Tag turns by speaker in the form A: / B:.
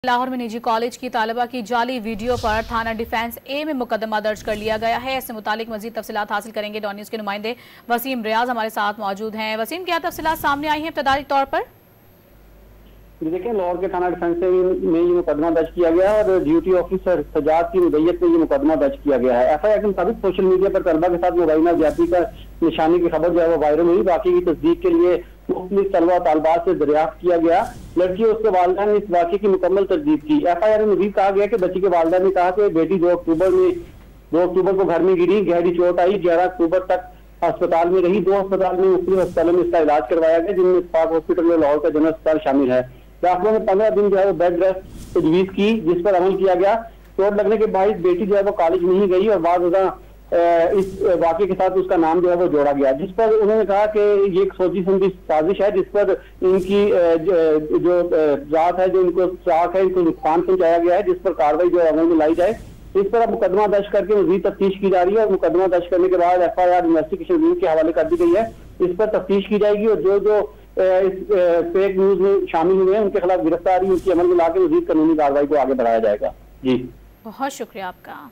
A: लाहौर में निजी कॉलेज की तालिबा की जाली वीडियो पर थाना डिफेंस ए में मुकदमा दर्ज कर लिया गया है। इससे मुतालिक मजीद तफसीलात हासिल करेंगे। डॉन न्यूज़ के नुमाइंदे वसीम रियाज हमारे साथ मौजूद हैं। वसीम, क्या तफसीलात सामने आई हैं इब्तदाई तौर पर?
B: देखिए, लाहौर के थाना डिफेंस में ये मुकदमा दर्ज किया गया है और ड्यूटी ऑफिसर सजाद की मुदैयत में ये मुकदमा दर्ज किया गया है। एफआईआर के मुताबिक सोशल मीडिया पर तलबा के साथ मुबैना ज्यादती का निशानी की खबर जो है वो वायरल हुई। बाकी की तस्दीक के लिए मुख्तलिफ तलबा तालबात से दरियाफ्त किया गया। लड़की और उसके वालिदा ने इस वाक़े की मुकम्मल तरदीद की। एफआईआर में मज़ीद कहा गया कि बच्ची के वालिदा ने कहा कि बेटी 2 अक्टूबर को घर में गिरी, गहरी चोट आई। 11 अक्टूबर तक अस्पताल में रही। 2 अस्पताल में मुख्तलिफ अस्पतालों में इसका इलाज करवाया गया, जिनमें स्पार्क हॉस्पिटल और लाहौर का जनरल अस्पताल शामिल है। डॉक्टरों ने 15 दिन जो है वो बेड रेस्ट तजवीज की, जिस पर अमल किया गया। चोट लगने के बाद बेटी जो है वो कॉलेज नहीं गई और बाद इस वाक़े के साथ उसका नाम जो है वो जोड़ा गया, जिस पर उन्होंने कहा कि ये एक सोची समझी साजिश है, जिस पर इनकी जो जात है, जो इनको चाक है, इनको नुकसान पहुंचाया गया है, जिस पर कार्रवाई जो अमल में लाई जाए। इस पर अब मुकदमा दर्ज करके मजीद तफ्तीश की जा रही है और मुकदमा दर्ज करने के बाद एफआईआर इन्वेस्टिगेशन विंग के हवाले कर दी गई है। इस पर तफ्तीश की जाएगी और जो इस फेक न्यूज में शामिल हुए हैं उनके खिलाफ गिरफ्तारी, उनकी अमल में लाकर मजीद कानूनी कार्रवाई को आगे बढ़ाया जाएगा। जी,
A: बहुत शुक्रिया आपका।